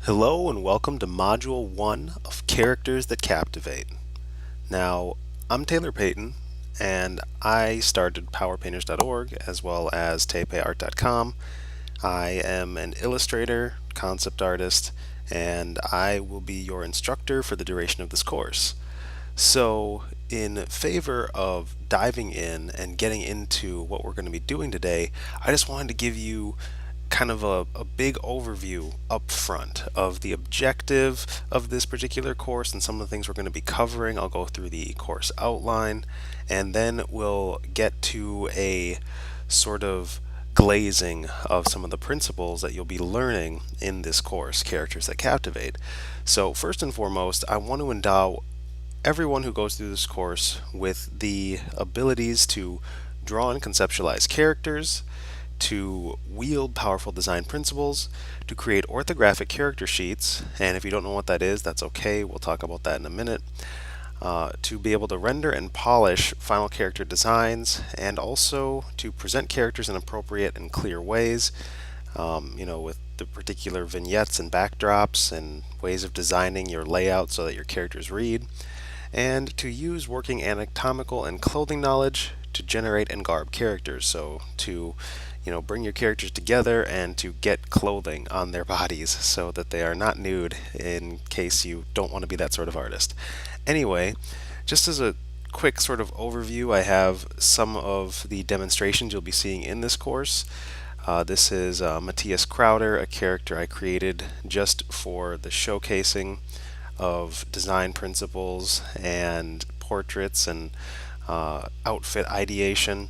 Hello and welcome to Module 1 of Characters That Captivate. Now, I'm Taylor Payton, and I started PowerPainters.org as well as tapeart.com. I am an illustrator, concept artist, and I will be your instructor for the duration of this course. So, in favor of diving in and getting into what we're going to be doing today, I just wanted to give you kind of a big overview up front of the objective of this particular course and some of the things we're going to be covering. I'll go through the course outline, and then we'll get to a sort of glazing of some of the principles that you'll be learning in this course, Characters That Captivate. So first and foremost, I want to endow everyone who goes through this course with the abilities to draw and conceptualize characters, to wield powerful design principles, to create orthographic character sheets, and if you don't know what that is, that's okay, we'll talk about that in a minute, to be able to render and polish final character designs, and also to present characters in appropriate and clear ways, with the particular vignettes and backdrops and ways of designing your layout so that your characters read, and to use working anatomical and clothing knowledge to generate and garb characters. So to bring your characters together and to get clothing on their bodies so that they are not nude in case you don't want to be that sort of artist. Anyway, just as a quick sort of overview, I have some of the demonstrations you'll be seeing in this course. This is Matthias Crowder, a character I created just for the showcasing of design principles and portraits and outfit ideation,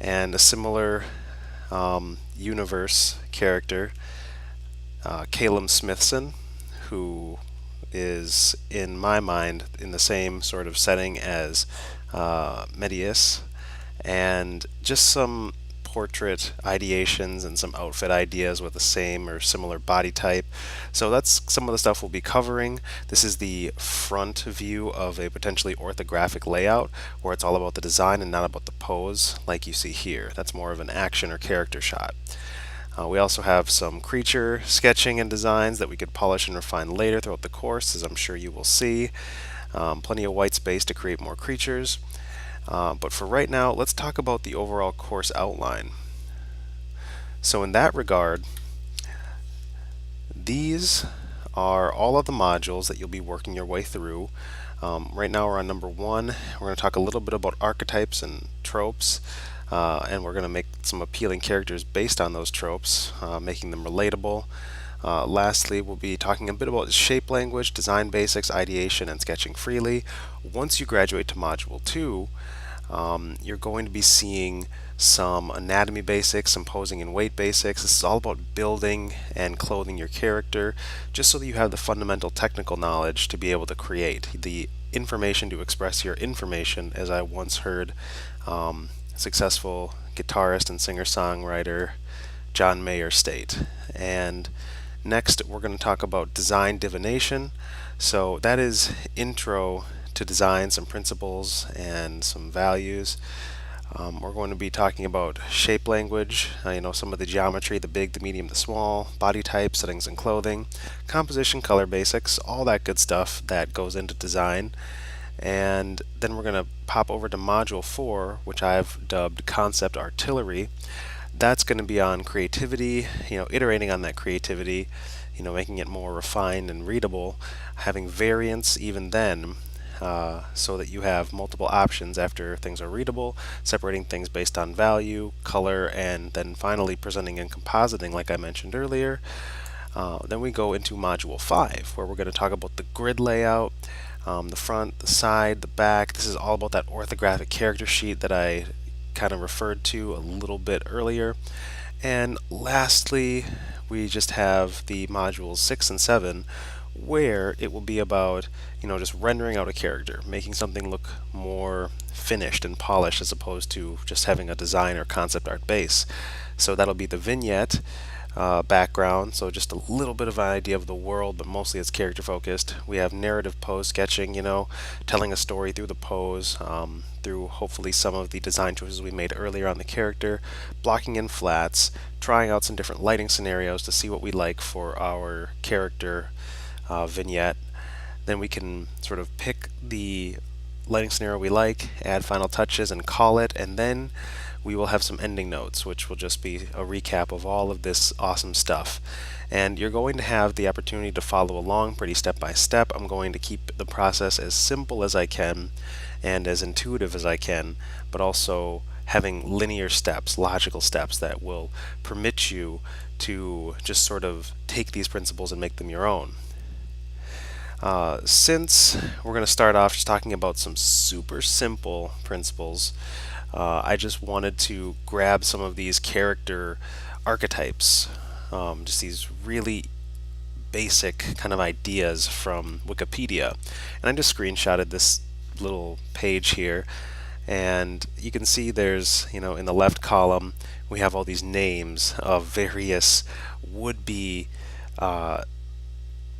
and a similar universe character, Calum Smithson, who is, in my mind, in the same sort of setting as Medius, and just some portrait ideations and some outfit ideas with the same or similar body type. So that's some of the stuff we'll be covering. This is the front view of a potentially orthographic layout where it's all about the design and not about the pose like you see here. That's more of an action or character shot. We also have some creature sketching and designs that we could polish and refine later throughout the course, as I'm sure you will see. Plenty of white space to create more creatures. But for right now, let's talk about the overall course outline. So in that regard, these are all of the modules that you'll be working your way through. Right now we're on number 1. We're going to talk a little bit about archetypes and tropes, and we're going to make some appealing characters based on those tropes, making them relatable. Lastly, we'll be talking a bit about shape language, design basics, ideation, and sketching freely. Once you graduate to Module 2, you're going to be seeing some anatomy basics, some posing and weight basics. This is all about building and clothing your character, just so that you have the fundamental technical knowledge to be able to create the information to express your information, as I once heard successful guitarist and singer-songwriter John Mayer state. And next, we're going to talk about design divination. So that is intro to design, some principles and some values. We're going to be talking about shape language, some of the geometry, the big, the medium, the small, body type, settings and clothing, composition, color basics, all that good stuff that goes into design. And then we're going to pop over to Module 4, which I've dubbed Concept Artillery. That's going to be on creativity, iterating on that creativity, making it more refined and readable, having variants even then, so that you have multiple options after things are readable, separating things based on value, color, and then finally presenting and compositing like I mentioned earlier. Then we go into Module 5, where we're going to talk about the grid layout, the front, the side, the back. This is all about that orthographic character sheet that I kind of referred to a little bit earlier. And lastly, we just have the modules 6 and 7, where it will be about just rendering out a character, making something look more finished and polished as opposed to just having a design or concept art base. So that'll be the vignette, background, so just a little bit of an idea of the world, but mostly it's character focused. We have narrative pose sketching, telling a story through the pose, through hopefully some of the design choices we made earlier on the character, blocking in flats, trying out some different lighting scenarios to see what we like for our character vignette. Then we can sort of pick the lighting scenario we like, add final touches, and call it, and then we will have some ending notes, which will just be a recap of all of this awesome stuff. And you're going to have the opportunity to follow along pretty step by step. I'm going to keep the process as simple as I can and as intuitive as I can, but also having linear steps, logical steps that will permit you to just sort of take these principles and make them your own. Since we're going to start off just talking about some super simple principles, I just wanted to grab some of these character archetypes, just these really basic kind of ideas from Wikipedia. And I just screenshotted this little page here, and you can see there's, in the left column, we have all these names of various would-be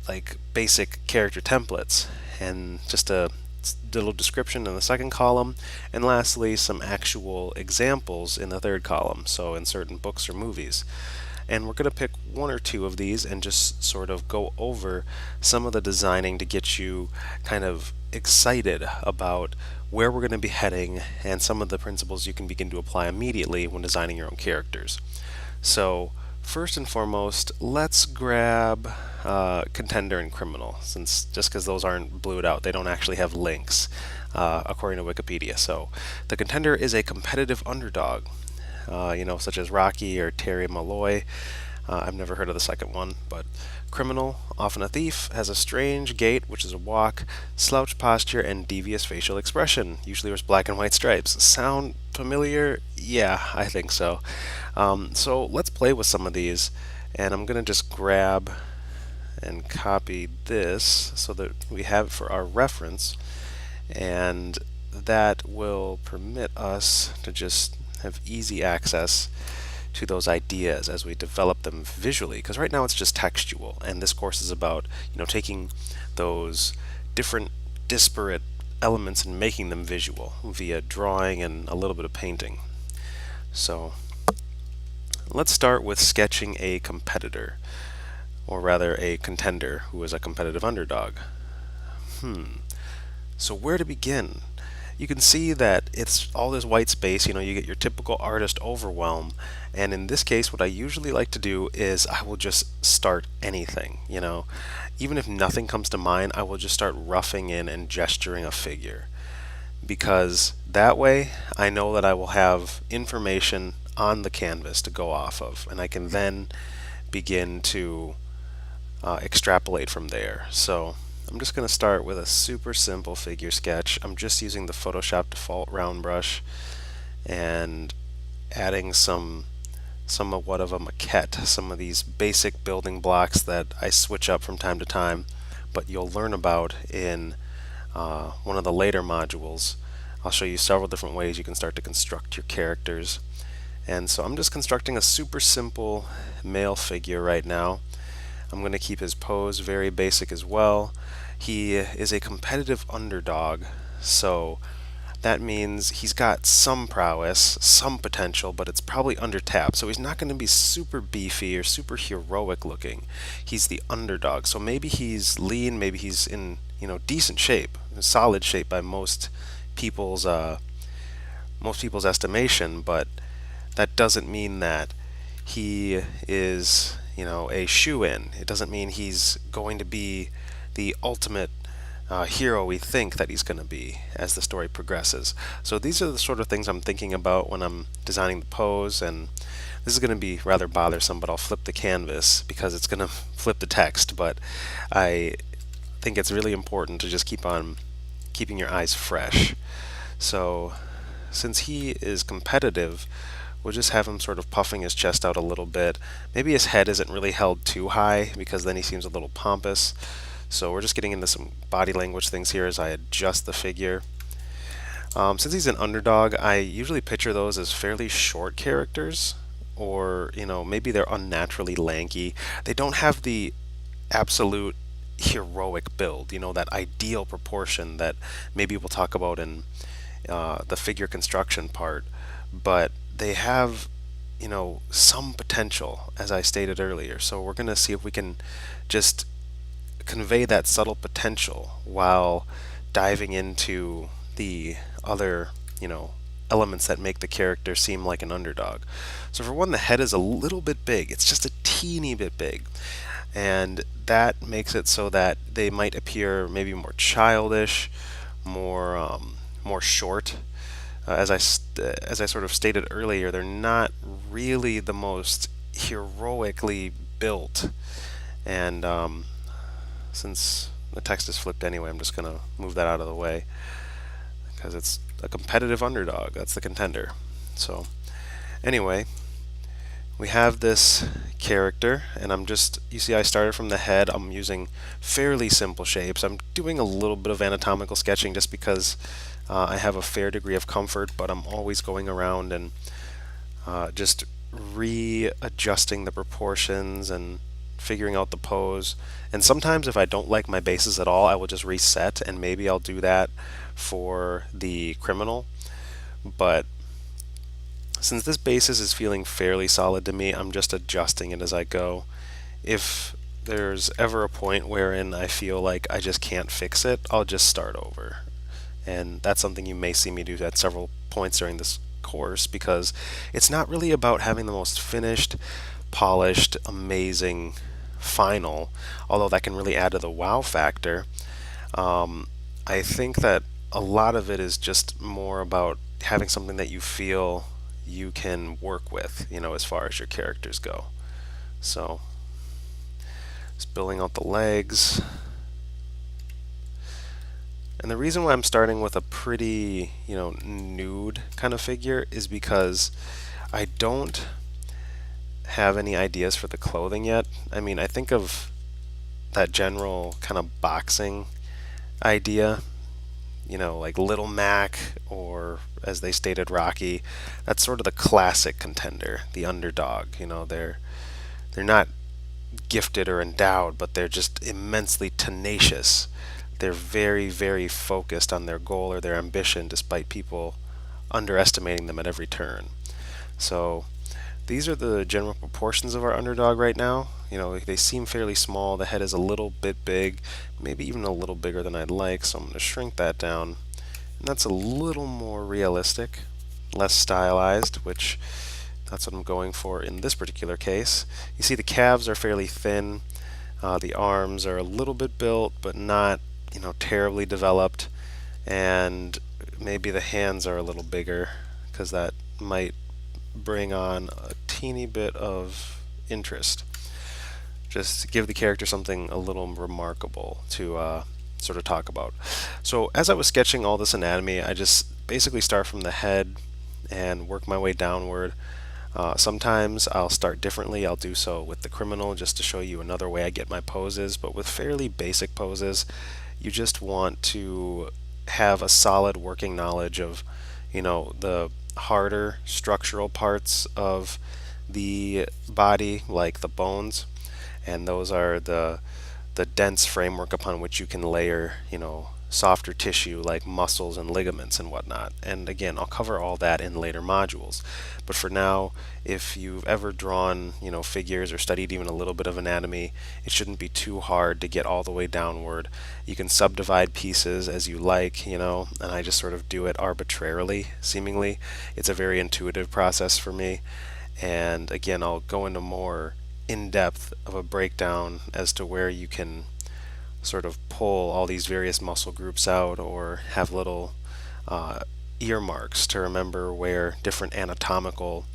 like basic character templates, and just a little description in the second column, and lastly some actual examples in the third column, so in certain books or movies. And we're going to pick one or two of these and just sort of go over some of the designing to get you kind of excited about where we're going to be heading and some of the principles you can begin to apply immediately when designing your own characters. So first and foremost, let's grab contender and criminal, since just because those aren't blued out, they don't actually have links according to Wikipedia. So the contender is a competitive underdog, such as Rocky or Terry Malloy. I've never heard of the second one, but criminal, often a thief, has a strange gait, which is a walk, slouched posture, and devious facial expression. Usually wears black and white stripes. Sound familiar? Yeah, I think so. So let's play with some of these, and I'm going to just grab and copy this so that we have it for our reference, and that will permit us to just have easy access to those ideas as we develop them visually, because right now it's just textual, and this course is about taking those different disparate elements and making them visual via drawing and a little bit of painting. So let's start with sketching a competitor, or rather a contender who is a competitive underdog. So where to begin? You can see that it's all this white space. You get your typical artist overwhelm, and in this case what I usually like to do is I will just start anything. Even if nothing comes to mind, I will just start roughing in and gesturing a figure, because that way I know that I will have information on the canvas to go off of, and I can then begin to extrapolate from there. So I'm just going to start with a super simple figure sketch. I'm just using the Photoshop default round brush and adding somewhat of a maquette, some of these basic building blocks that I switch up from time to time, but you'll learn about in one of the later modules. I'll show you several different ways you can start to construct your characters. And so I'm just constructing a super simple male figure right now. I'm going to keep his pose very basic as well. He is a competitive underdog, so that means he's got some prowess, some potential, but it's probably under-tapped. So he's not going to be super beefy or super heroic looking. He's the underdog, so maybe he's lean, maybe he's in decent shape, solid shape by most people's estimation, but that doesn't mean that he is a shoe-in. It doesn't mean he's going to be the ultimate hero we think that he's going to be as the story progresses. So these are the sort of things I'm thinking about when I'm designing the pose, and this is going to be rather bothersome, but I'll flip the canvas because it's going to flip the text, but I think it's really important to just keep on keeping your eyes fresh. So since he is competitive, we'll just have him sort of puffing his chest out a little bit. Maybe his head isn't really held too high, because then he seems a little pompous. So we're just getting into some body language things here as I adjust the figure. Since he's an underdog, I usually picture those as fairly short characters, or maybe they're unnaturally lanky. They don't have the absolute heroic build, that ideal proportion that maybe we'll talk about in the figure construction part, but they have some potential, as I stated earlier. So we're going to see if we can just convey that subtle potential while diving into the other elements that make the character seem like an underdog. So for one, the head is a little bit big. It's just a teeny bit big, and that makes it so that they might appear maybe more childish, more short. As I sort of stated earlier, they're not really the most heroically built. And since the text is flipped anyway, I'm just going to move that out of the way because it's a competitive underdog. That's the contender. So anyway, we have this character, and you see I started from the head. I'm using fairly simple shapes. I'm doing a little bit of anatomical sketching just because I have a fair degree of comfort, but I'm always going around and just readjusting the proportions and figuring out the pose. And sometimes if I don't like my bases at all, I will just reset, and maybe I'll do that for the criminal. But since this basis is feeling fairly solid to me, I'm just adjusting it as I go. If there's ever a point wherein I feel like I just can't fix it, I'll just start over. And that's something you may see me do at several points during this course, because it's not really about having the most finished, polished, amazing final, although that can really add to the wow factor. I think that a lot of it is just more about having something that you feel you can work with, as far as your characters go. So, just building out the legs. And the reason why I'm starting with a pretty, nude kind of figure is because I don't have any ideas for the clothing yet. I mean, I think of that general kind of boxing idea, like Little Mac, or as they stated, Rocky. That's sort of the classic contender, the underdog. They're not gifted or endowed, but they're just immensely tenacious. They're very, very focused on their goal or their ambition, despite people underestimating them at every turn. So these are the general proportions of our underdog right now. They seem fairly small. The head is a little bit big, maybe even a little bigger than I'd like, so I'm going to shrink that down. And that's a little more realistic, less stylized, which that's what I'm going for in this particular case. You see the calves are fairly thin. The arms are a little bit built, but not terribly developed, and maybe the hands are a little bigger because that might bring on a teeny bit of interest. Just to give the character something a little remarkable to sort of talk about. So as I was sketching all this anatomy, I just basically start from the head and work my way downward. Sometimes I'll start differently. I'll do so with the criminal just to show you another way I get my poses, but with fairly basic poses, you just want to have a solid working knowledge of, the harder structural parts of the body, like the bones, and those are the dense framework upon which you can layer, softer tissue like muscles and ligaments and whatnot. And again, I'll cover all that in later modules. But for now, if you've ever drawn, figures or studied even a little bit of anatomy, it shouldn't be too hard to get all the way downward. You can subdivide pieces as you like, and I just sort of do it arbitrarily, seemingly. It's a very intuitive process for me. And again, I'll go into more in-depth of a breakdown as to where you can sort of pull all these various muscle groups out, or have little earmarks to remember where different anatomical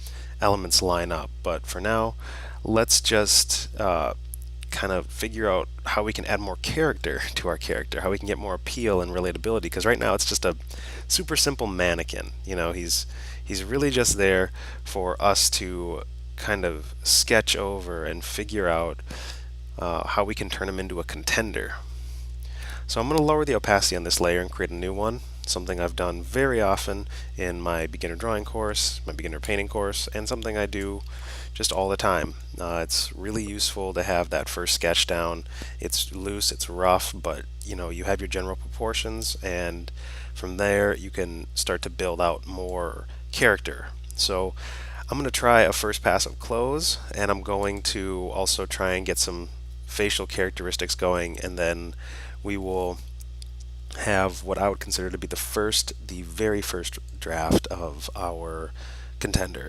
elements line up. But for now, let's just kind of figure out how we can add more character to our character, how we can get more appeal and relatability, because right now it's just a super simple mannequin. He's really just there for us to kind of sketch over and figure out how we can turn him into a contender. So I'm going to lower the opacity on this layer and create a new one. something I've done very often in my beginner drawing course, my beginner painting course, and something I do just all the time. It's really useful to have that first sketch down. It's loose, it's rough, but you have your general proportions, and from there you can start to build out more character. So I'm going to try a first pass of clothes, and I'm going to also try and get some facial characteristics going, and then we will have what I would consider to be the very first draft of our contender.